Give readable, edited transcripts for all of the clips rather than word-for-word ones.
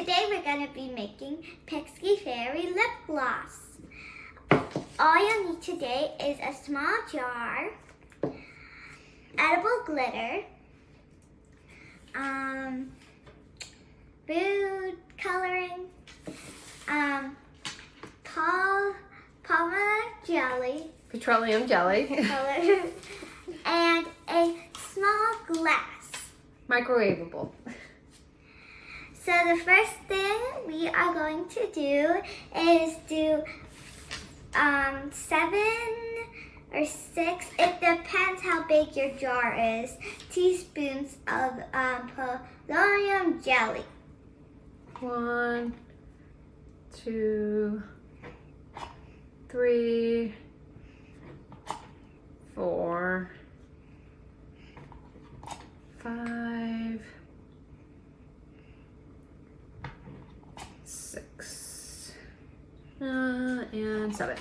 Today we're going to be making Pixie Fairy lip gloss. All you'll need today is a small jar, edible glitter, food coloring, pomegranate jelly, Petroleum jelly. and a small glass. Microwavable. So the first thing we are going to do is do 7 or 6, it depends how big your jar is, teaspoons of petroleum jelly. 1, 2, 3, 4, 5, 6, and 7.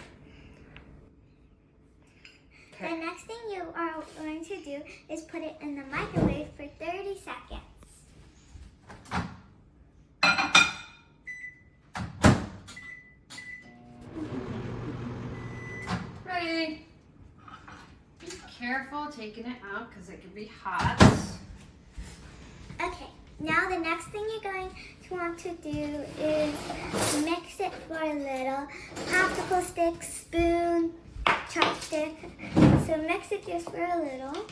The next thing you are going to do is put it in the microwave for 30 seconds. Ready. Be careful taking it out because it can be hot. Okay, now the next thing you're going to want to do is mix it for a little. Popsicle stick, spoon, chopstick. So mix it just for a little.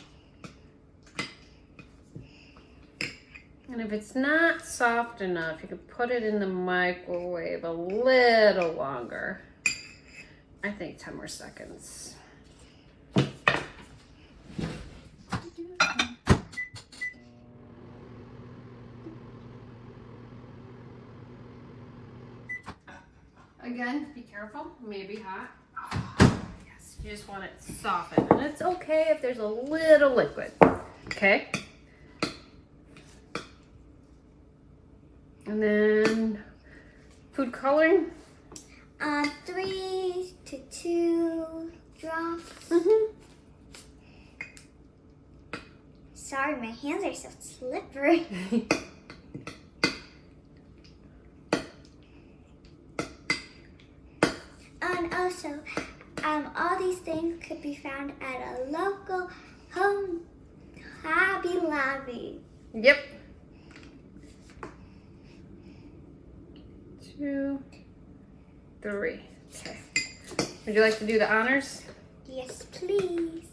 And if it's not soft enough, you could put it in the microwave a little longer. I think 10 more seconds. Again, be careful, it may be hot. Yes, you just want it softened. And it's okay if there's a little liquid, okay? And then food coloring. 3 to 2 drops. Sorry, my hands are so slippery. And also, all these things could be found at a local Hobby Lobby. Yep. 2, 3. Okay. Would you like to do the honors? Yes, please.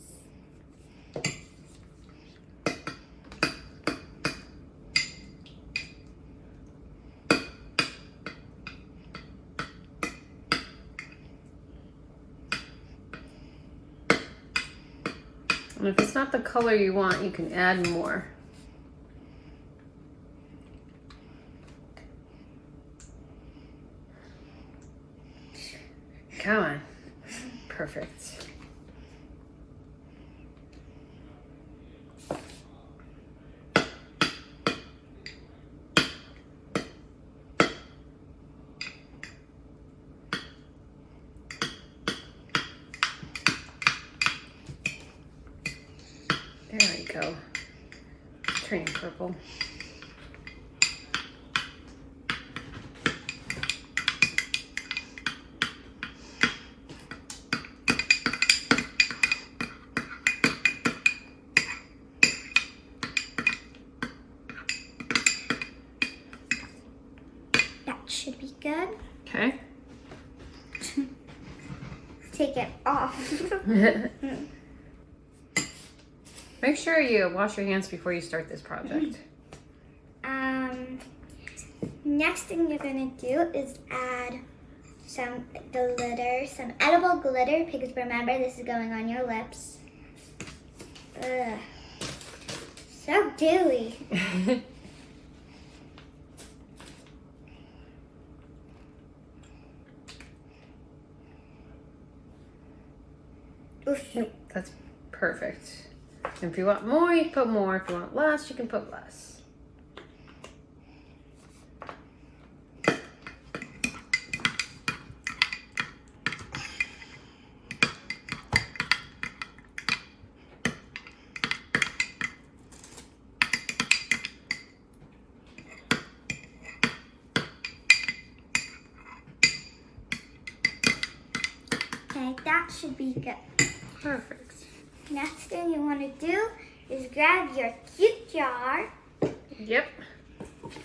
And if it's not the color you want, you can add more. Come on. Perfect. There we go. Turning purple. That should be good. Okay. Take it off. Make sure you wash your hands before you start this project. Next thing you're gonna do is add some glitter, some edible glitter, because remember this is going on your lips. Ugh. So dewy. Oof. Nope, that's perfect. And if you want more, you can put more. If you want less, you can put less. Okay, that should be good. Perfect. Next thing you want to do is grab your cute jar. Yep.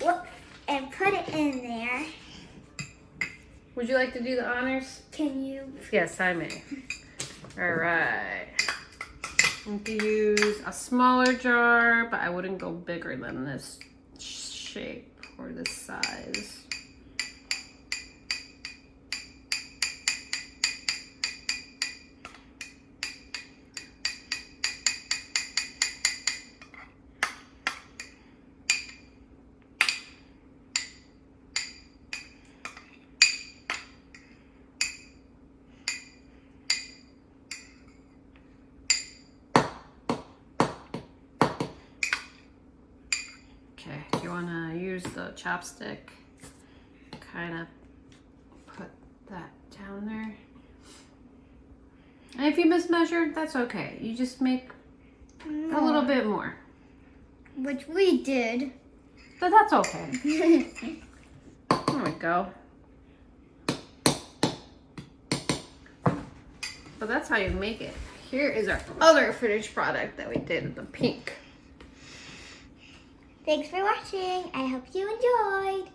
Whoop, and put it in there. Would you like to do the honors? Can you? Yes, I may. All right. You can use a smaller jar, but I wouldn't go bigger than this shape or this size. Okay, you want to use the chopstick, kind of put that down there. And if you mismeasured, that's okay. You just make a little bit more. Which we did. But that's okay. There we go. But that's how you make it. Here is our other finished product that we did in the pink. Thanks for watching. I hope you enjoyed.